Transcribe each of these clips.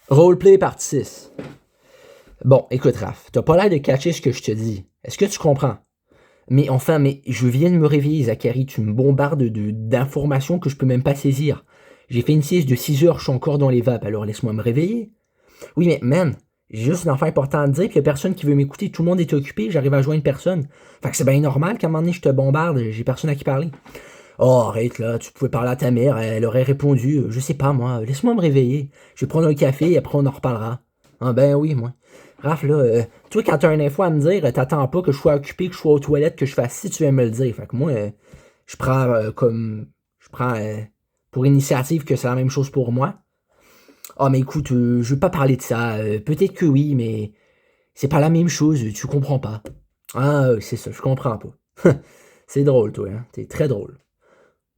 Roleplay partie 6. Bon, écoute, Raph, t'as pas l'air de catcher ce que je te dis. Est-ce que tu comprends? Mais je viens de me réveiller, Zachary. Tu me bombardes d'informations que je peux même pas saisir. J'ai fait une sieste de 6 heures, je suis encore dans les vapes, alors laisse-moi me réveiller. Oui, mais man, j'ai juste une affaire importante à te dire, puis y a personne qui veut m'écouter, tout le monde est occupé, j'arrive à joindre personne. Fait que c'est bien normal qu'à un moment donné, je te bombarde, j'ai personne à qui parler. Oh, arrête là, tu pouvais parler à ta mère, elle aurait répondu, je sais pas moi, laisse-moi me réveiller. Je vais prendre un café et après on en reparlera. Ah ben oui, moi. Raph, là, toi quand t'as une info à me dire, t'attends pas que je sois occupé, que je sois aux toilettes, que je fasse si tu viens me le dire. Fait que moi, je prends Je prends pour initiative que c'est la même chose pour moi. Ah mais écoute, je veux pas parler de ça. Peut-être que oui, mais c'est pas la même chose, tu comprends pas. Ah, c'est ça, je comprends pas. C'est drôle, toi, hein. T'es très drôle.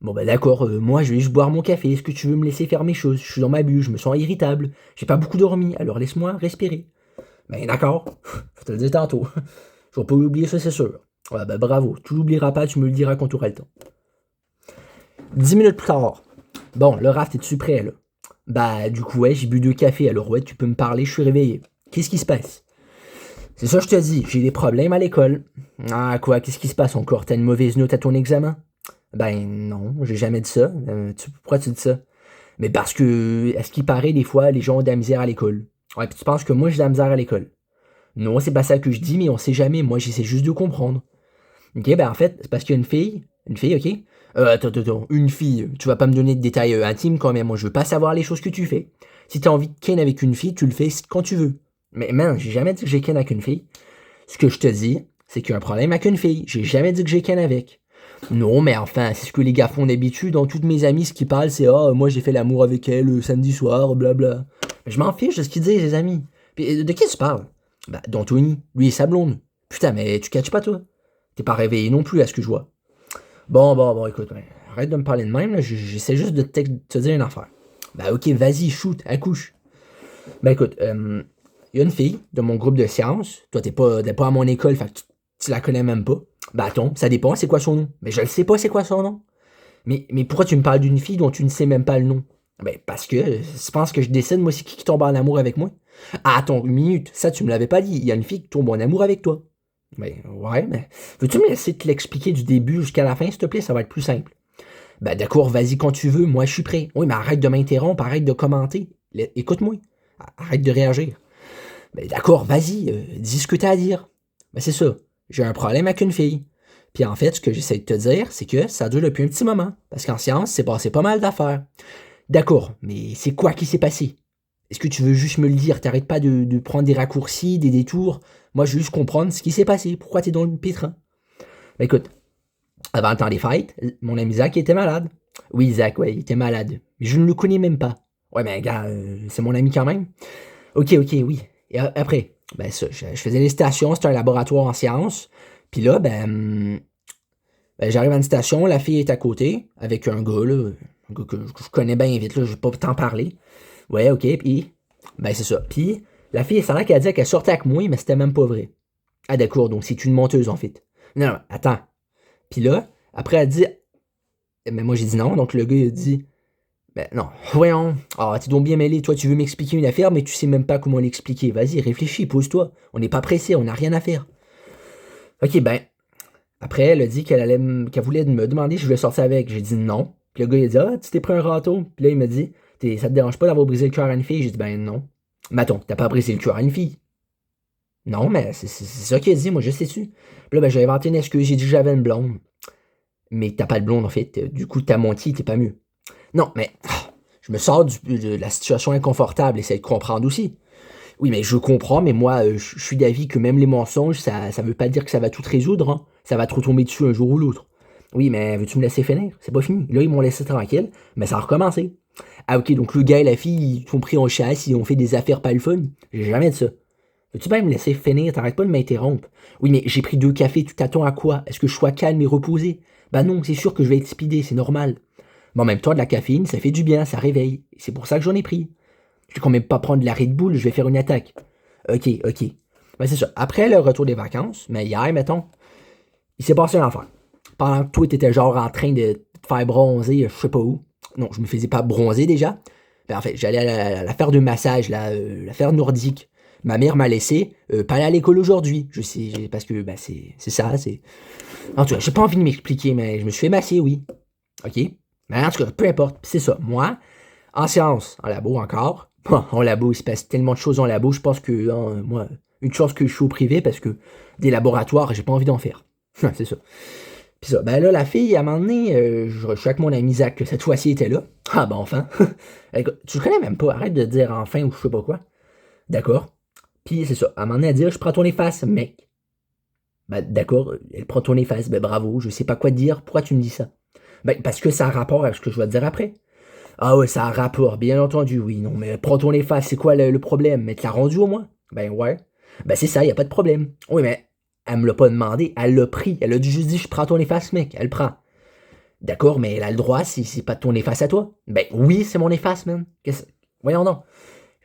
Bon bah d'accord, moi je vais juste boire mon café, est-ce que tu veux me laisser faire mes choses? Je suis dans ma bulle, je me sens irritable, j'ai pas beaucoup dormi, alors laisse-moi respirer. Ben d'accord, je te le dis tantôt. Je vais pas oublier ça, c'est sûr. Ouais bah bravo, tu l'oublieras pas, tu me le diras quand tu auras le temps. 10 minutes plus tard. Bon, le Raph, t'es-tu prêt là? Bah du coup ouais, j'ai bu 2 cafés, alors ouais, tu peux me parler, je suis réveillé. Qu'est-ce qui se passe? C'est ça, je te dis, j'ai des problèmes à l'école. Ah quoi, qu'est-ce qui se passe encore? T'as une mauvaise note à ton examen? Ben non, j'ai jamais dit ça. Pourquoi tu dis ça? Mais parce que, à ce qui paraît, des fois, les gens ont de la misère à l'école. Ouais, puis tu penses que moi j'ai de la misère à l'école. Non, c'est pas ça que je dis, mais on sait jamais. Moi, j'essaie juste de comprendre. Ok, ben en fait, c'est parce qu'il y a une fille, ok? Attends, une fille, tu vas pas me donner de détails intimes quand même. Moi, je veux pas savoir les choses que tu fais. Si t'as envie de ken avec une fille, tu le fais quand tu veux. Mais man, j'ai jamais dit que j'ai ken avec une fille. Ce que je te dis, c'est qu'il y a un problème avec une fille. J'ai jamais dit que j'ai ken avec. Non, mais enfin, c'est ce que les gars font d'habitude. Dans toutes mes amies, ce qui parlent, c'est ah, moi j'ai fait l'amour avec elle samedi soir, blabla. Mais je m'en fiche de ce qu'ils disent, les amis. Puis de qui tu parles? Bah, d'Anthony, lui et sa blonde. Putain, mais tu catches pas, toi? T'es pas réveillé non plus à ce que je vois. Bon, écoute, ouais, arrête de me parler de même, là. J'essaie juste de te dire une affaire. Bah, ok, vas-y, shoot, accouche. Bah, écoute, y a une fille de mon groupe de sciences. Toi, t'es pas à mon école, fait que tu la connais même pas. Bah, attends, ça dépend, c'est quoi son nom? Mais je le sais pas, c'est quoi son nom. Mais pourquoi tu me parles d'une fille dont tu ne sais même pas le nom? Ben, parce que tu penses que je décide, moi, c'est qui tombe en amour avec moi? Ah, attends, une minute, ça, tu me l'avais pas dit. Il y a une fille qui tombe en amour avec toi. Ben, ouais, mais veux-tu me laisser te l'expliquer du début jusqu'à la fin, s'il te plaît? Ça va être plus simple. Ben, d'accord, vas-y quand tu veux, moi, je suis prêt. Oui, mais arrête de m'interrompre, arrête de commenter. Écoute-moi. Arrête de réagir. Ben, d'accord, vas-y, dis ce que t'as à dire. Ben, c'est ça. J'ai un problème avec une fille. Puis en fait, ce que j'essaie de te dire, c'est que ça dure depuis un petit moment. Parce qu'en science, c'est passé pas mal d'affaires. D'accord, mais c'est quoi qui s'est passé? Est-ce que tu veux juste me le dire? T'arrêtes pas de prendre des raccourcis, des détours. Moi, je veux juste comprendre ce qui s'est passé. Pourquoi t'es dans le pétrin? Ben écoute, avant le temps des fêtes, mon ami Zach était malade. Oui, Zach, ouais, il était malade. Mais je ne le connais même pas. Ouais, mais gars, c'est mon ami quand même. Ok, oui. Et après, ben ça, je faisais les stations, c'était un laboratoire en sciences. Puis là, ben, j'arrive à une station, la fille est à côté, avec un gars, là, un gars que je connais bien vite, là, je vais pas t'en parler. Ouais, ok, puis, ben c'est ça. Puis, la fille, ça a l'air qu'elle disait qu'elle sortait avec moi, mais c'était même pas vrai. Ah d'accord, donc c'est une menteuse en fait. Non, attends. Puis là, après elle dit, mais moi j'ai dit non, donc le gars il a dit, ben non, voyons. Ah, t'es donc bien mêlé, toi tu veux m'expliquer une affaire, mais tu sais même pas comment l'expliquer. Vas-y, réfléchis, pose-toi. On n'est pas pressé, on n'a rien à faire. Ok, ben, après, elle a dit qu'elle voulait me demander si je voulais sortir avec. J'ai dit non. Puis le gars, il a dit, ah, tu t'es pris un râteau. Puis là, il m'a dit, ça te dérange pas d'avoir brisé le cœur à une fille? J'ai dit, ben non. Mais attends, t'as pas brisé le cœur à une fille? Non, mais c'est ça qu'il a dit, moi, je sais-tu. Puis là, ben, j'ai inventé une excuse, j'ai dit que j'avais une blonde. Mais t'as pas de blonde, en fait. Du coup, t'as menti, t'es pas mieux. Non, mais je me sors de la situation inconfortable, essaye de comprendre aussi. Oui, mais je comprends, mais moi, je suis d'avis que même les mensonges, ça veut pas dire que ça va tout résoudre, hein. Ça va te retomber dessus un jour ou l'autre. Oui, mais veux-tu me laisser finir? C'est pas fini. Là, ils m'ont laissé tranquille, mais ça a recommencé. Ah, ok, donc le gars et la fille, ils sont pris en chasse, ils ont fait des affaires pas le fun. J'ai jamais dit ça. Veux-tu bien me laisser finir? T'arrêtes pas de m'interrompre. Oui, mais j'ai pris 2 cafés, tu t'attends à quoi? Est-ce que je sois calme et reposé? Bah non, c'est sûr que je vais être speedé, c'est normal. Mais en même temps, de la caféine, ça fait du bien, ça réveille. C'est pour ça que j'en ai pris. Je vais quand même pas prendre de la Red Bull, je vais faire une attaque. Ok. Ben c'est ça. Après le retour des vacances, mais hier, mettons, il s'est passé un affaire. Pendant que toi, t'étais genre en train de te faire bronzer, je sais pas où. Non, je me faisais pas bronzer déjà. Ben, en fait, j'allais à l'affaire de massage, là, l'affaire nordique. Ma mère m'a laissé pas aller à l'école aujourd'hui. Je sais, parce que ben, c'est ça, c'est. En tout cas, j'ai pas envie de m'expliquer, mais je me suis fait masser, oui. OK? Mais en tout cas, peu importe. C'est ça. Moi, en sciences, en labo encore. Bon, en labo, il se passe tellement de choses en labo, je pense que, hein, moi, une chance que je suis au privé parce que des laboratoires, j'ai pas envie d'en faire. C'est ça. Puis ça, ben là, la fille, à un moment donné, je suis avec mon ami Zach, que cette fois-ci était là. Ah ben enfin. Écoute, tu le connais même pas, arrête de dire enfin ou je sais pas quoi. D'accord. Puis c'est ça, à un moment donné, elle dit, je prends ton efface, mec. Ben d'accord, elle prend ton efface, ben bravo, je sais pas quoi te dire, pourquoi tu me dis ça? Ben parce que ça a rapport avec ce que je vais te dire après. Ah ouais, ça a rapport, bien entendu, oui, non, mais prends ton efface, c'est quoi le problème? Mais tu l'as rendu au moins? Ben ouais. Ben c'est ça, y a pas de problème. Oui, mais elle me l'a pas demandé, elle l'a pris. Elle a juste dit, je prends ton efface, mec, elle prend. D'accord, mais elle a le droit si c'est pas ton efface à toi. Ben oui, c'est mon efface, man. Voyons non.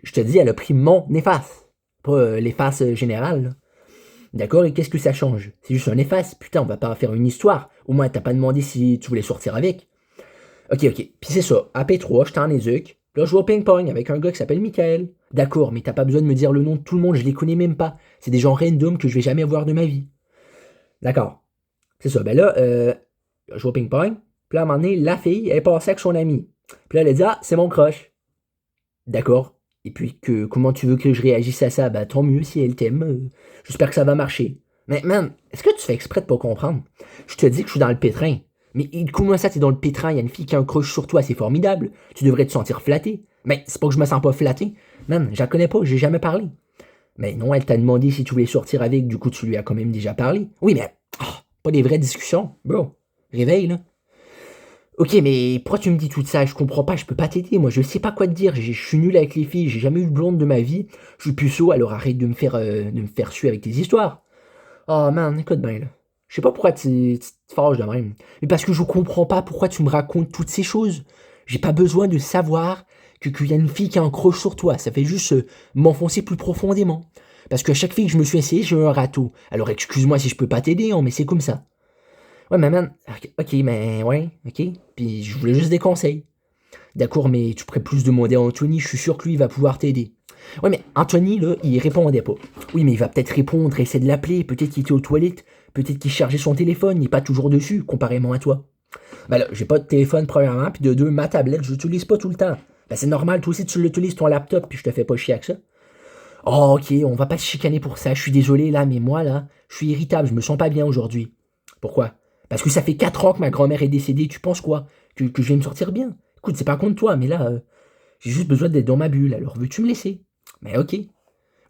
Je te dis, elle a pris mon efface. Pas l'efface générale, là. D'accord, et qu'est-ce que ça change? C'est juste un efface. Putain, on va pas faire une histoire. Au moins, t'as pas demandé si tu voulais sortir avec. Ok. Puis c'est ça. À P3, j'étais en éduc. Là, je joue au ping-pong avec un gars qui s'appelle Michael. D'accord, mais t'as pas besoin de me dire le nom de tout le monde, je les connais même pas. C'est des gens random que je vais jamais voir de ma vie. D'accord. C'est ça. Ben là, je joue au ping-pong. Puis là, à un moment donné, la fille, elle est passée avec son ami. Puis là, elle a dit, ah, c'est mon crush. D'accord. Et puis, comment tu veux que je réagisse à ça? Bah, tant mieux si elle t'aime. J'espère que ça va marcher. Mais, man, est-ce que tu fais exprès de pas comprendre? Je te dis que je suis dans le pétrin. Mais comment ça, t'es dans le pétrin? Il y a une fille qui a un crush sur toi, c'est formidable. Tu devrais te sentir flatté. Mais c'est pas que je me sens pas flatté. Man, je la connais pas, j'ai jamais parlé. Mais non, elle t'a demandé si tu voulais sortir avec, du coup, tu lui as quand même déjà parlé. Oui, mais, pas des vraies discussions. Bro, réveille, là. Ok, mais pourquoi tu me dis tout ça? Je comprends pas, je peux pas t'aider. Moi, je sais pas quoi te dire. Je suis nul avec les filles, j'ai jamais eu de blonde de ma vie. Je suis puceau, alors arrête de me faire suer avec tes histoires. Oh man, écoute bien là. Je sais pas pourquoi tu te fâches de même. Mais parce que je comprends pas pourquoi tu me racontes toutes ces choses. J'ai pas besoin de savoir qu'il y a une fille qui a un croche sur toi. Ça fait juste m'enfoncer plus profondément. Parce que à chaque fille que je me suis essayé, j'ai eu un râteau. Alors excuse-moi si je peux pas t'aider, hein, mais c'est comme ça. Ouais, mais man, ok, mais ouais, ok. Puis je voulais juste des conseils. D'accord, mais tu pourrais plus demander à Anthony, je suis sûr que lui, il va pouvoir t'aider. Ouais, mais Anthony, là, il répondait pas. Oui, mais il va peut-être répondre, essayer de l'appeler, peut-être qu'il était aux toilettes, peut-être qu'il chargeait son téléphone, il n'est pas toujours dessus, comparément à toi. Ben là, j'ai pas de téléphone, premièrement, puis de deux, ma tablette, je l'utilise pas tout le temps. Ben c'est normal, toi aussi, tu l'utilises ton laptop, puis je te fais pas chier avec ça. Oh, ok, on va pas se chicaner pour ça, je suis désolé, là, mais moi, là, je suis irritable, je me sens pas bien aujourd'hui. Pourquoi? Parce que ça fait 4 ans que ma grand-mère est décédée, tu penses quoi? Que je vais me sortir bien? Écoute, c'est pas contre toi, mais là, j'ai juste besoin d'être dans ma bulle, alors veux-tu me laisser? Mais ok.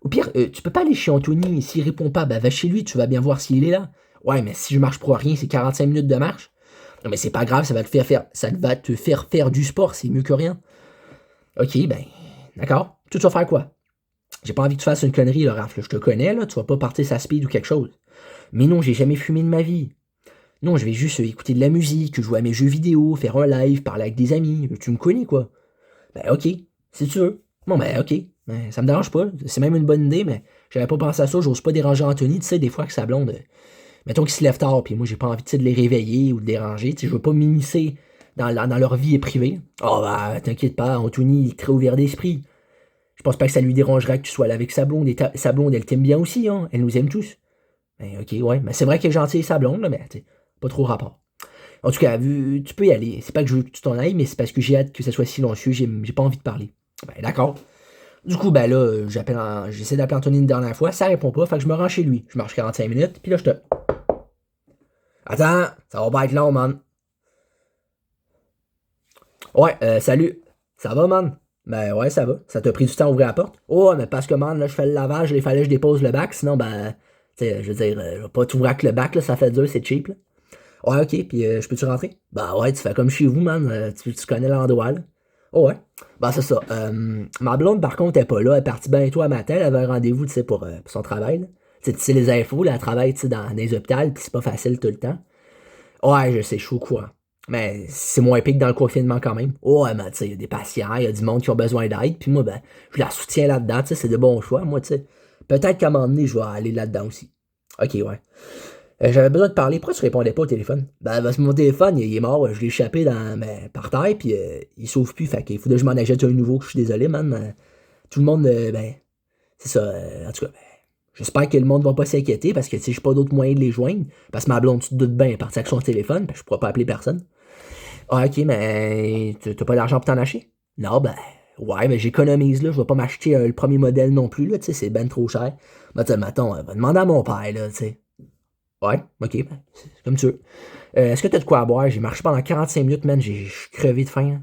Au pire, tu peux pas aller chez Anthony, s'il répond pas, bah va chez lui, tu vas bien voir s'il est là. Ouais, mais si je marche pour rien, c'est 45 minutes de marche. Non, mais c'est pas grave, ça va te faire faire du sport, c'est mieux que rien. Ok, ben, d'accord. Tu vas faire quoi? J'ai pas envie que tu fasses une connerie, le Raph, là, je te connais, là, tu vas pas partir sa speed ou quelque chose. Mais non, j'ai jamais fumé de ma vie. Non, je vais juste écouter de la musique, jouer à mes jeux vidéo, faire un live, parler avec des amis. Tu me connais, quoi. Ben, ok, si tu veux. Bon, ben, ok. Ben, ça me dérange pas. C'est même une bonne idée, mais j'avais pas pensé à ça. J'ose pas déranger Anthony. Tu sais, des fois que sa blonde, mettons qu'il se lève tard, puis moi, j'ai pas envie de les réveiller ou de déranger. Tu sais, je veux pas m'immiscer dans leur vie privée. Oh, bah, t'inquiète pas, Anthony, il est très ouvert d'esprit. Je pense pas que ça lui dérangera que tu sois là avec sa blonde. Et sa blonde, elle t'aime bien aussi, hein. Elle nous aime tous. Ben, ok, ouais. Mais c'est vrai qu'elle est gentille, sa blonde, là, mais, tu sais, pas trop rapport. En tout cas, tu peux y aller. C'est pas que je veux que tu t'en ailles, mais c'est parce que j'ai hâte que ça soit silencieux. J'ai pas envie de parler. Ben, d'accord. Du coup, ben là, j'essaie d'appeler Anthony une dernière fois. Ça répond pas. Fait que je me rends chez lui. Je marche 45 minutes. Puis là, je te. Attends, ça va pas être long, man. Ouais, salut. Ça va, man? Ben ouais, ça va. Ça t'a pris du temps à ouvrir la porte? Oh, mais parce que, man, là, je fais le lavage. Il fallait que je dépose le bac. Sinon, ben, tu sais, je veux dire, je vais pas t'ouvrir avec le bac, là. Ça fait dur, c'est cheap, là. Ouais, ok, puis je peux-tu rentrer? Bah ouais, tu fais comme chez vous, man. Tu connais l'endroit, là. Oh ouais. Bah c'est ça. Ma blonde, par contre, elle est pas là. Elle est partie bientôt à matin. Elle avait un rendez-vous, tu sais, pour son travail, là. Tu sais, les infos, là, elle travaille, tu sais, dans les hôpitaux, puis c'est pas facile tout le temps. Ouais, je sais, je suis au courant. Mais c'est moins épique dans le confinement quand même. Ouais, mais tu sais, il y a des patients, il y a du monde qui ont besoin d'aide, puis moi, ben, je la soutiens là-dedans, tu sais, c'est de bons choix, moi, tu sais. Peut-être qu'à un moment donné, je vais aller là-dedans aussi. Ok, ouais. J'avais besoin de parler. Pourquoi tu répondais pas au téléphone? Ben, parce que mon téléphone, il est mort. Je l'ai échappé par terre, puis il s'ouvre plus. Fait qu'il faudrait que je m'en achète un nouveau. Je suis désolé, man. Tout le monde, ben, c'est ça. En tout cas, ben, j'espère que le monde va pas s'inquiéter parce que, tu sais, j'ai pas d'autre moyen de les joindre. Parce que ma blonde, tu te doutes bien, elle est partie avec son téléphone. Ben, je pourrais pas appeler personne. Ah, ok, mais t'as pas d'argent pour t'en acheter? Non, ben, ouais, mais j'économise, là. Je vais pas m'acheter le premier modèle non plus, là. Tu sais, c'est ben trop cher. Ben, tu sais, mettons, va demander à mon père, là, tu sais. Ouais, ok, ben, c'est comme tu veux. Est-ce que t'as de quoi à boire? J'ai marché pendant 45 minutes, man. Je suis crevé de faim, hein.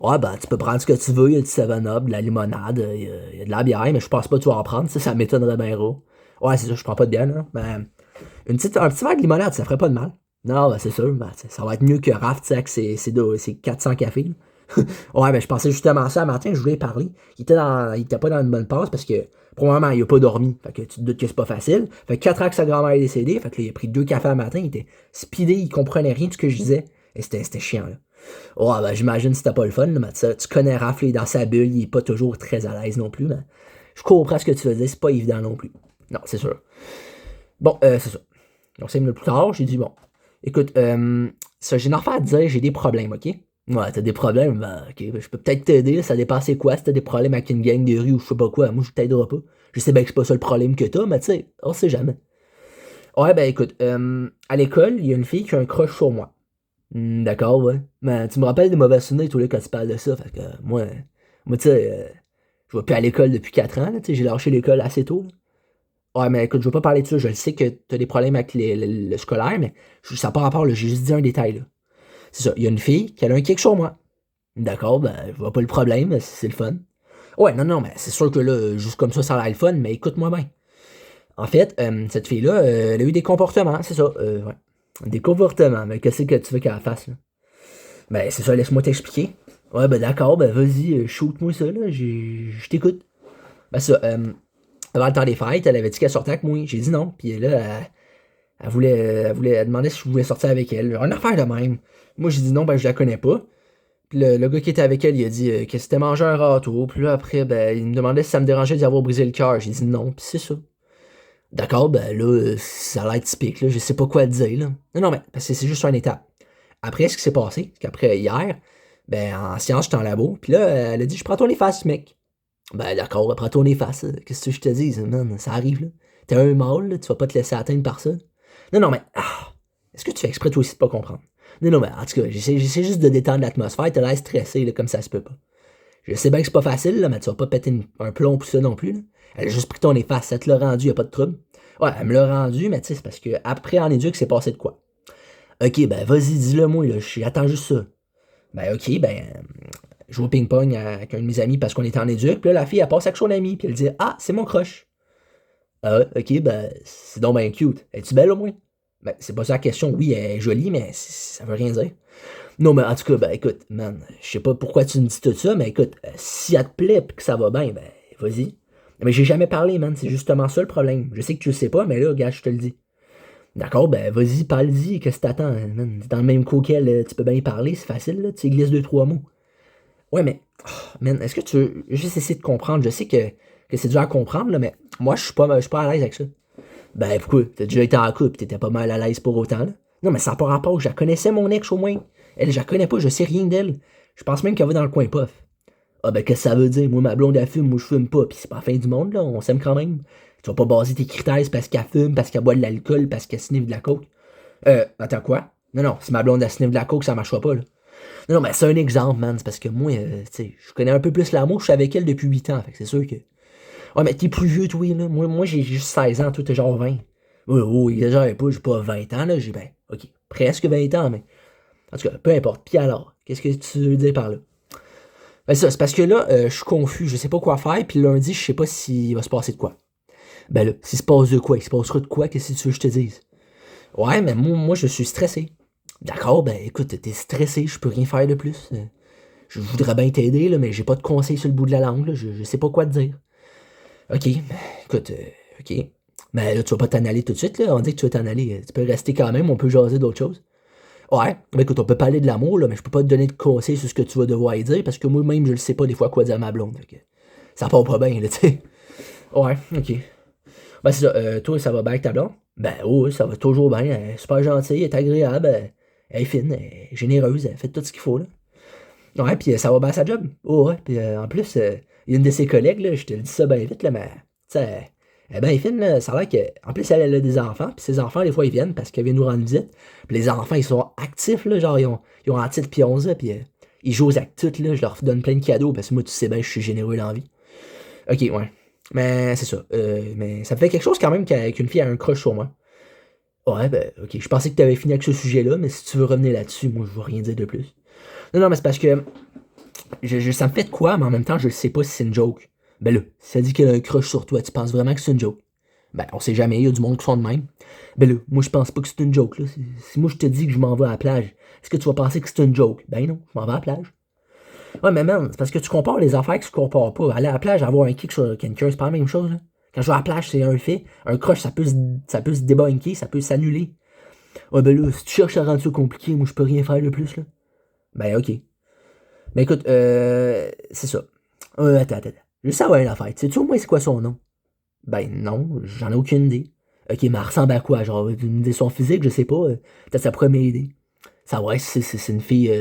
Ouais, ben, tu peux prendre ce que tu veux. Il y a du 7-Up, de la limonade, il y a de la bière, mais je pense pas que tu vas en prendre. Ça m'étonnerait bien gros. Ouais, c'est ça, je prends pas de bière, là. Ben, un petit verre de limonade, ça ferait pas de mal. Non, ben, c'est sûr, ben, ça va être mieux que Raph, tu sais, avec ses 400 cafés, là. Ouais, ben je pensais justement à ça un matin, je voulais parler. Il était pas dans une bonne passe parce que probablement il a pas dormi. Fait que tu te doutes que c'est pas facile. Fait que 4 ans que sa grand-mère est décédée, fait que là, il a pris 2 cafés le matin, il était speedé, il comprenait rien de ce que je disais. Et c'était chiant là. Ouais, ben j'imagine que c'était pas le fun, là, mais tu connais Raph, là, il est dans sa bulle, il est pas toujours très à l'aise non plus, mais je comprends ce que tu faisais, c'est pas évident non plus. Non, c'est sûr. Bon, c'est ça. Donc 5 minutes plus tard, j'ai dit bon. Écoute, ça, j'ai une affaire à te dire, j'ai des problèmes, ok? Ouais, t'as des problèmes, ben, ok, ben, je peux peut-être t'aider, ça dépend c'est quoi, si t'as des problèmes avec une gang de rue ou je sais pas quoi, moi je t'aiderai pas. Je sais bien que c'est pas ça le problème que t'as, mais tu sais, on sait jamais. Ouais, ben écoute, à l'école, il y a une fille qui a un crush sur moi. D'accord, ouais. Mais tu me rappelles des mauvais souvenirs, tous les quand tu parles de ça, fait que moi tu sais, je vais plus à l'école depuis 4 ans, là, tu sais, j'ai lâché l'école assez tôt, là. Ouais, mais écoute, je veux pas parler de ça, je le sais que t'as des problèmes avec le scolaire, mais ça n'a pas rapport, là, j'ai juste dit un détail, là. C'est ça, il y a une fille qui a un kick sur moi. D'accord, ben, je vois pas le problème, c'est le fun. Ouais, non, non, mais c'est sûr que là, juste comme ça a l'air le fun, mais écoute-moi bien. En fait, cette fille-là, elle a eu des comportements, c'est ça, ouais. Des comportements, mais qu'est-ce que tu veux qu'elle fasse, là? Ben, c'est ça, laisse-moi t'expliquer. Ouais, ben d'accord, ben vas-y, shoot-moi ça, là, je t'écoute. Ben ça, avant le temps des fêtes, elle avait dit qu'elle sortait avec moi, j'ai dit non, puis là, elle demandait si je voulais sortir avec elle, une affaire de même. Moi, j'ai dit non, ben je la connais pas. Puis le gars qui était avec elle, il a dit que c'était manger un râteau. Puis là, après, ben, il me demandait si ça me dérangeait d'y avoir brisé le cœur. J'ai dit non, puis c'est ça. D'accord, ben là, ça a l'air typique, là. Je sais pas quoi dire, là. Non, non, mais parce que c'est juste une étape. Après, ce qui s'est passé, c'est qu'après, hier, ben, en sciences, j'étais en labo. Puis là, elle a dit, je prends ton efface, mec. Ben, d'accord, prends ton efface. Qu'est-ce que je te dis, man? Ça arrive, là. T'es un mâle, là. Tu vas pas te laisser atteindre par ça. Non, non, mais, est-ce que tu fais exprès toi aussi de pas comprendre? Non, non, mais en tout cas, j'essaie juste de détendre l'atmosphère. T'as l'air stressé, là, comme ça se peut pas. Je sais bien que c'est pas facile, là, mais tu vas pas péter un plomb pour ça non plus, là. Elle a juste pris ton efface, elle te l'a rendu, y a pas de trouble. Ouais, elle me l'a rendu, mais tu sais, c'est parce que après en éduc, c'est passé de quoi? Ok, ben vas-y, dis-le moi, là, j'attends juste ça. Ben ok, ben, je joue au ping-pong avec un de mes amis parce qu'on était en éduc, puis là, la fille, elle passe avec son ami, puis elle dit, ah, c'est mon crush. Ah, ok, ben, c'est donc ben cute. Es-tu belle au moins? Ben, c'est pas ça la question. Oui, elle est jolie, mais ça veut rien dire. Non, mais en tout cas, ben écoute, man, je sais pas pourquoi tu me dis tout ça, mais écoute, si elle te plaît pis que ça va bien, ben vas-y. Mais j'ai jamais parlé, man, c'est justement ça le problème. Je sais que tu le sais pas, mais là, gars, je te le dis. D'accord, ben vas-y, parle-y, qu'est-ce que t'attends, man? T'es dans le même coup qu'elle, tu peux bien y parler, c'est facile, là, tu glisses 2, 3 mots. Ouais, mais, man, est-ce que tu veux juste essayer de comprendre? Je sais que c'est dur à comprendre, là, mais moi, je suis pas à l'aise avec ça. Ben pourquoi? T'as déjà été en couple, t'étais pas mal à l'aise pour autant, là. Non, mais ça n'a pas rapport, je la connaissais mon ex au moins. Elle, je la connais pas, je sais rien d'elle. Je pense même qu'elle va dans le coin puff. Ah ben qu'est-ce que ça veut dire? Moi ma blonde elle fume, moi je fume pas, pis c'est pas la fin du monde là, on s'aime quand même. Tu vas pas baser tes critères c'est parce qu'elle fume, parce qu'elle boit de l'alcool, parce qu'elle sniffe de la coke. Attends quoi? Non, non, si ma blonde elle sniffe de la coke, ça marchera pas là. Non, non, mais c'est un exemple, man, c'est parce que moi, tu sais, je connais un peu plus l'amour, je suis avec elle depuis 8 ans, fait que c'est sûr que. Ouais, mais t'es plus vieux, toi, là. Moi j'ai juste 16 ans, toi, t'es genre 20. Oh, exagère pas, j'ai pas 20 ans, là, j'ai ben, ok, presque 20 ans, mais. En tout cas, peu importe. Puis alors, qu'est-ce que tu veux dire par là? Ben ça, c'est parce que là, je suis confus, je sais pas quoi faire, puis lundi, je sais pas s'il va se passer de quoi. Ben là, s'il se passe de quoi? Il se passera de quoi? Qu'est-ce que tu veux que je te dise? Ouais, mais moi, je suis stressé. D'accord, ben écoute, t'es stressé, je peux rien faire de plus. Je voudrais bien t'aider, là, mais j'ai pas de conseils sur le bout de la langue, là, je sais pas quoi te dire. Ok, ben, écoute, ok. Ben là, tu vas pas t'en aller tout de suite, là, on dit que tu vas t'en aller. Tu peux rester quand même, on peut jaser d'autres choses. Ouais, mais écoute, on peut parler de l'amour, là, mais je peux pas te donner de conseils sur ce que tu vas devoir y dire, parce que moi-même, je le sais pas des fois quoi dire à ma blonde. Fait que ça part pas bien, là, tu sais. Ouais, ok. Ben c'est ça, toi, ça va bien avec ta blonde? Ben oui, ça va toujours bien. Elle est super gentille, elle est agréable, elle est fine, elle est généreuse, elle fait tout ce qu'il faut, là. Ouais, puis ça va bien sa job. Oh, ouais, puis en plus, il y a une de ses collègues, là, je te le dis ça bien vite, là, mais, tu sais, elle est bien fine, là. Ça a l'air que, en plus, elle a des enfants, puis ses enfants, des fois, ils viennent parce qu'elle vient nous rendre visite. Puis les enfants, ils sont actifs, là, genre, ils ont un titre puis 11 ans, puis ils jouent aux actes toutes, là, je leur donne plein de cadeaux, parce que moi, tu sais bien, je suis généreux dans la vie. Ok, ouais. Mais c'est ça. Mais ça me fait quelque chose quand même qu'une fille a un crush sur moi. Ouais, ben, ok. Je pensais que t'avais fini avec ce sujet-là, mais si tu veux revenir là-dessus, moi, je veux rien dire de plus. Non, non, mais c'est parce que ça me fait de quoi, mais en même temps, je sais pas si c'est une joke. Ben là, si ça dit qu'elle a un crush sur toi, tu penses vraiment que c'est une joke? Ben, on sait jamais, il y a du monde qui sont de même. Ben là, moi, je pense pas que c'est une joke, là. Si moi, je te dis que je m'en vais à la plage, est-ce que tu vas penser que c'est une joke? Ben non, je m'en vais à la plage. Ouais, mais man, c'est parce que tu compares les affaires que tu compares pas. Aller à la plage, avoir un kick sur quelqu'un, c'est pas la même chose, là. Quand je vais à la plage, c'est un fait. Un crush, ça peut se débunker, ça peut s'annuler. Ouais, ben là, si tu cherches à rendre ça compliqué, moi, je peux rien faire de plus, là. Ben, ok. Ben, écoute, c'est ça. Attends. Je veux savoir une affaire. Sais-tu au moins c'est quoi son nom? Ben, non, j'en ai aucune idée. Ok, mais elle ressemble à quoi? Genre, une idée de son physique, je sais pas. Peut-être sa première idée. Savoir si c'est une fille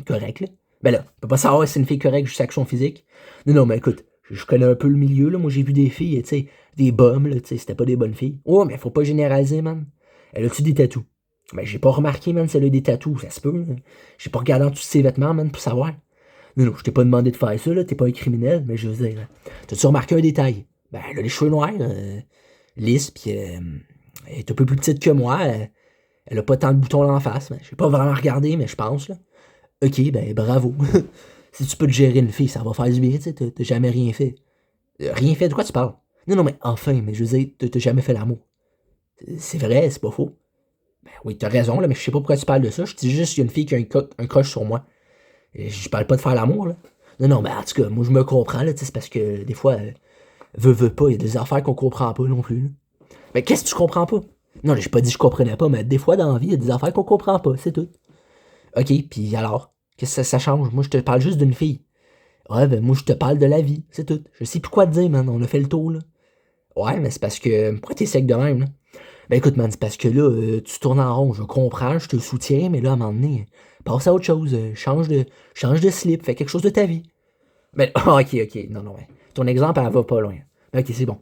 correcte, là. Ben là, on peut pas savoir si c'est une fille correcte juste avec son physique. Non, non, mais écoute, je connais un peu le milieu, là. Moi, j'ai vu des filles, tu sais, des bums, là, tu sais, c'était pas des bonnes filles. Oh, mais faut pas généraliser, man. Elle a-tu des tatous? Ben, j'ai pas remarqué, man, si elle a des tatous, ça se peut, là. J'ai pas regardé en tous ses vêtements, man, pour savoir. Non, non, je t'ai pas demandé de faire ça, là, t'es pas un criminel, mais je veux dire, t'as-tu remarqué un détail? Ben, elle a les cheveux noirs, lisses, pis elle est un peu plus petite que moi, elle a pas tant de boutons là en face, mais j'ai pas vraiment regardé, mais je pense, là. Ok, ben, bravo. Si tu peux te gérer une fille, ça va faire du bien, tu sais, t'as jamais rien fait. Rien fait, de quoi tu parles? Non, non, mais enfin, mais je veux dire, t'as jamais fait l'amour. C'est vrai, c'est pas faux. Ben oui, t'as raison, là, mais je sais pas pourquoi tu parles de ça. Je dis juste qu'il y a une fille qui a un crush sur moi. Et je parle pas de faire l'amour, là. Non, non, mais en tout cas, moi, je me comprends, là, tu sais, c'est parce que des fois, veut pas, il y a des affaires qu'on comprend pas non plus, là. Mais qu'est-ce que tu comprends pas? Non, j'ai pas dit que je comprenais pas, mais des fois, dans la vie, il y a des affaires qu'on comprend pas, c'est tout. Ok, puis alors, qu'est-ce que ça change? Moi, je te parle juste d'une fille. Ouais, ben, moi, je te parle de la vie, c'est tout. Je sais plus quoi te dire, man, on a fait le tour, là. Ouais, mais c'est parce que, pourquoi t'es sec de même, là? Ben écoute, man, c'est parce que là, tu tournes en rond, je comprends, je te soutiens, mais là, à un moment donné, passe à autre chose, change de slip, fais quelque chose de ta vie. Ben, ok, non, non, ouais. Ton exemple, elle va pas loin. Ben, ok, c'est bon.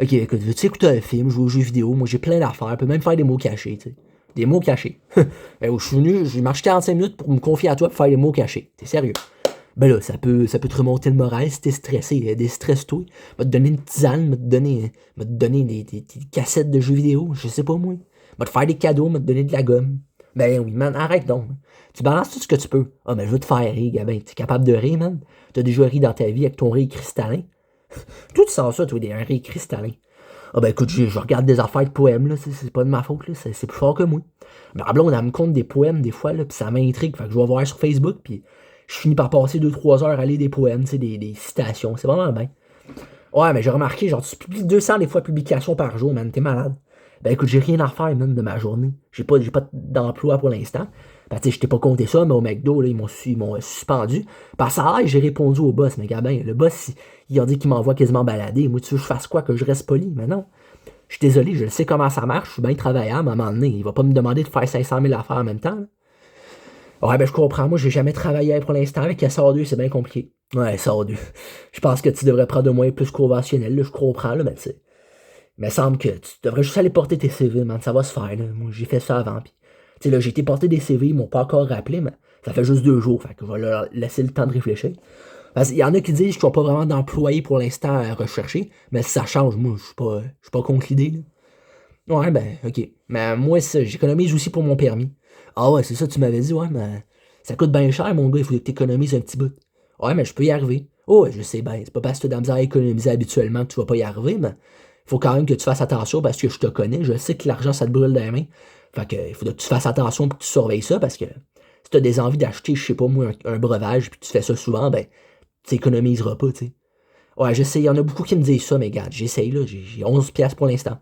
Ok, écoute, veux-tu écouter un film, jouer aux jeux vidéo, moi j'ai plein d'affaires, je peux même faire des mots cachés, tu sais. Des mots cachés. Ben, je suis venu, j'ai marché 45 minutes pour me confier à toi pour faire des mots cachés. T'es sérieux? Ben là, ça peut te remonter le moral si t'es stressé, déstresse-toi. Va te donner une tisane, va te donner des cassettes de jeux vidéo, je sais pas moi. Va te faire des cadeaux, va te donner de la gomme. Ben oui, man, arrête donc. Tu balances tout ce que tu peux. Ah, ben je veux te faire rire, Gabin. T'es capable de rire, man? T'as déjà ri dans ta vie avec ton rire cristallin? Tout tu sens ça, toi, un rire cristallin. Ah ben écoute, je regarde des affaires de poèmes, là, c'est pas de ma faute, là, c'est plus fort que moi. Mais là, on me compte des poèmes des fois, là, pis ça m'intrigue, fait que je vais voir sur Facebook, puis je finis par passer 2 3 heures à lire des poèmes, tu sais, des citations, c'est vraiment bien. Ouais, mais j'ai remarqué, genre, tu publies 200 des fois publications par jour, man, t'es malade. Ben écoute, j'ai rien à faire, man, de ma journée. J'ai pas d'emploi pour l'instant. Ben tu sais, je t'ai pas compté ça, mais au McDo, là, ils m'ont suspendu. Parce que ça a l'air, j'ai répondu au boss, mais gars, ben, le boss, il a dit qu'il m'envoie quasiment balader. Moi, tu veux que je fasse quoi, que je reste poli? Mais non. Je suis désolé, je sais comment ça marche, je suis bien travaillable, à un moment donné. Il va pas me demander de faire 500 000 affaires en même temps, là. Ouais, ben je comprends. Moi, j'ai jamais travaillé pour l'instant avec SR2, c'est bien compliqué. Ouais, SR2. Je pense que tu devrais prendre un moyen plus conventionnel, là, je comprends, là, mais tu sais. Il me semble que tu devrais juste aller porter tes CV, man. Ça va se faire, là. Moi, j'ai fait ça avant, pis. Tu sais, là, j'ai été porter des CV, ils m'ont pas encore rappelé, mais ça fait juste 2 jours, fait que je vais leur laisser le temps de réfléchir. Parce qu'il y en a qui disent qu'ils n'ont pas vraiment d'employés pour l'instant à rechercher, mais si ça change, moi, je suis pas contre l'idée, là. Ouais, ben, ok. Mais moi, ça, j'économise aussi pour mon permis. Ah ouais, c'est ça, tu m'avais dit, ouais, mais ça coûte bien cher, mon gars, il faut que tu économises un petit bout. Ouais, mais je peux y arriver. Oh, ouais, je sais bien, c'est pas parce que tu as de la misère à économiser habituellement que tu vas pas y arriver, mais faut quand même que tu fasses attention parce que je te connais, je sais que l'argent, ça te brûle dans les mains. Fait que, il faut que tu fasses attention pour que tu surveilles ça parce que si tu as des envies d'acheter, je sais pas moi, un breuvage, puis tu fais ça souvent, ben, tu économiseras pas, tu sais. Ouais, je sais, il y en a beaucoup qui me disent ça, mais regarde, j'essaye, là, j'ai 11 piastres pour l'instant.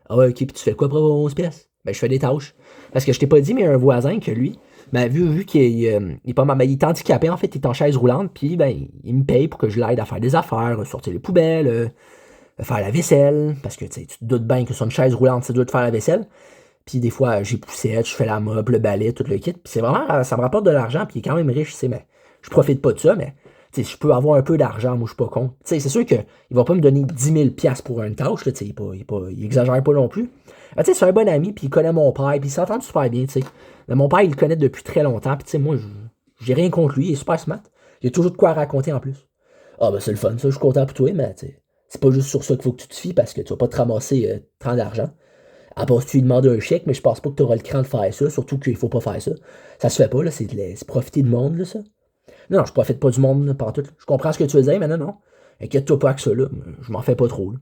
Ah ouais, ok, puis tu fais quoi pour avoir 11 pièces? Ben, je fais des tâches. Parce que je t'ai pas dit, mais il y a un voisin que lui, ben, vu qu'il est pas mal, ben, il est handicapé, en fait, il est en chaise roulante, puis ben, il me paye pour que je l'aide à faire des affaires, sortir les poubelles, faire la vaisselle, parce que tu te doutes bien que sur une chaise roulante, c'est dur de faire la vaisselle. Puis des fois, j'ai poussette, je fais la mop, le balai, tout le kit. Puis c'est vraiment, ça me rapporte de l'argent, puis il est quand même riche, tu sais, mais je profite pas de ça, mais tu sais, je peux avoir un peu d'argent, moi je suis pas con. Tu sais, c'est sûr qu'il va pas me donner 10 000$ pour une tâche, là, tu sais, il exagère pas non plus. Tu sais, c'est un bon ami, puis il connaît mon père, puis il s'entend super bien, tu sais. Mais mon père, il le connaît depuis très longtemps, puis tu sais, moi, j'ai rien contre lui, il est super smart. Il a toujours de quoi raconter en plus. Ah, ben c'est le fun, ça, je suis content pour toi, mais tu sais, c'est pas juste sur ça qu'il faut que tu te fies, parce que tu vas pas te ramasser tant d'argent. À part si tu lui demandes un chèque, mais je pense pas que tu auras le cran de faire ça, surtout qu'il faut pas faire ça. Ça se fait pas, là, c'est profiter du monde, là, ça. Non, non, je profite pas du monde, là, par tout. Je comprends ce que tu veux dire, mais non, non. Inquiète-toi pas que ça, là. Je m'en fais pas trop, là.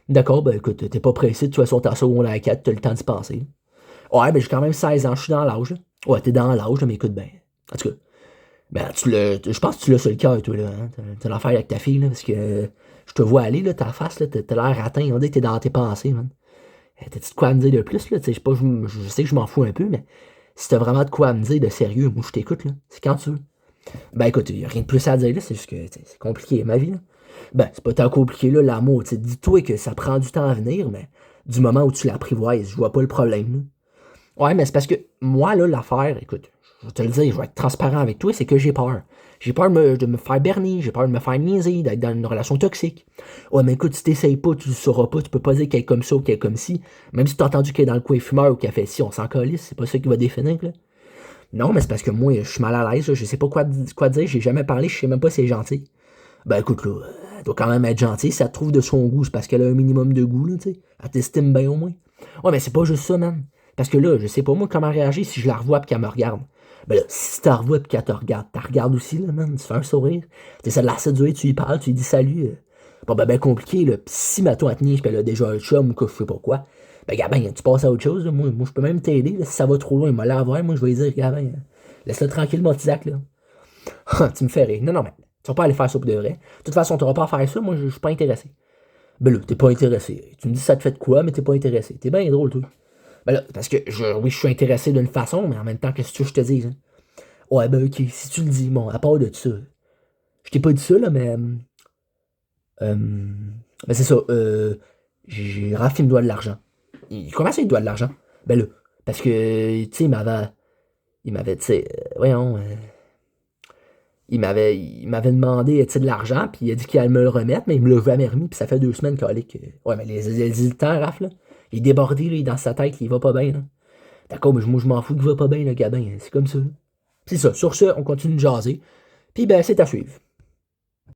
D'accord, ben écoute, t'es pas pressé, de toute façon, t'as ça au la 4, t'as le temps d'y penser. Ouais, ben j'ai quand même 16 ans, je suis dans l'âge, là. Ouais, t'es dans l'âge, là, mais écoute, ben. En tout cas, ben, je pense que tu l'as sur le cœur, toi, là. Hein? T'as l'affaire avec ta fille, là, parce que je te vois aller, là, ta face, là, t'as l'air atteint, on dit que t'es dans tes pensées, man. T'as-tu de quoi à me dire de plus, là? Tu sais, je sais que je m'en fous un peu, mais si t'as vraiment de quoi à me dire de sérieux, moi, je t'écoute, là. C'est quand tu veux. Ben, écoute, y a rien de plus à dire, là. C'est juste que, c'est compliqué, ma vie, là. Ben, c'est pas tant compliqué, là, l'amour. Tu sais, dis-toi que ça prend du temps à venir, mais du moment où tu l'apprivoises, je vois pas le problème, là. Ouais, mais c'est parce que moi, là, l'affaire, écoute, je vais te le dire, je vais être transparent avec toi, c'est que j'ai peur. J'ai peur de me faire berner, j'ai peur de me faire niaiser, d'être dans une relation toxique. Ouais, mais écoute, si t'essayes pas, tu le sauras pas, tu peux pas dire qu'elle est comme ça ou qu'elle est comme ci. Même si t'as entendu qu'elle est dans le coin fumeur ou qu'elle fait ci, on s'en calisse, c'est pas ça qui va définir, là. Non, mais c'est parce que moi, je suis mal à l'aise, là, je sais pas quoi dire, j'ai jamais parlé, je sais même pas si elle est gentille. Ben écoute, là, elle doit quand même être gentille, si elle te trouve de son goût, c'est parce qu'elle a un minimum de goût, là, tu sais. Elle t'estime bien au moins. Ouais, mais c'est pas juste ça, man. Parce que là, je sais pas moi comment réagir si je la revois pis qu'elle me regarde. Ben là, si tu la revois pis qu'elle te regarde, t'as regardes aussi, là, man. Tu fais un sourire. Tu essaies de la séduire, tu lui parles, tu lui dis salut. Bon, ben compliqué, là. Pis si ma toi tenir pis elle a déjà un chum ou que je sais pas quoi, ben Gabin, tu passes à autre chose, là. Moi je peux même t'aider, là. Si ça va trop loin, il m'a l'air moi je vais lui dire, Gabin, laisse-le tranquille, mon Tisac, là. Tu me fais rire. Non, non, mais tu vas pas aller faire ça pour de vrai. De toute façon, t'auras pas à faire ça, moi je suis pas intéressé. Ben là, t'es pas intéressé. Tu me dis ça te fait de quoi, mais t'es pas intéressé. T'es bien drôle, toi. Ben là, parce que oui, je suis intéressé d'une façon, mais en même temps, qu'est-ce que je te dis, hein? Ouais, ben ok, si tu le dis, bon, à part de ça. Je t'ai pas dit ça, là, mais. Euh, ben c'est ça, Raph, il me doit de l'argent. Comment ça, il me doit de l'argent? Ben là, parce que, tu sais, il m'avait, tu sais, voyons, il m'avait demandé, tu sais, de l'argent, puis il a dit qu'il allait me le remettre, mais il me l'a jamais remis, puis ça fait 2 semaines que. Ouais, mais les le temps, Raph, là. Il est débordé, là, il est dans sa tête, il va pas bien, là. D'accord, mais moi, je m'en fous qu'il va pas bien, le gabin, c'est comme ça. C'est ça, sur ce, on continue de jaser, puis ben, c'est à suivre.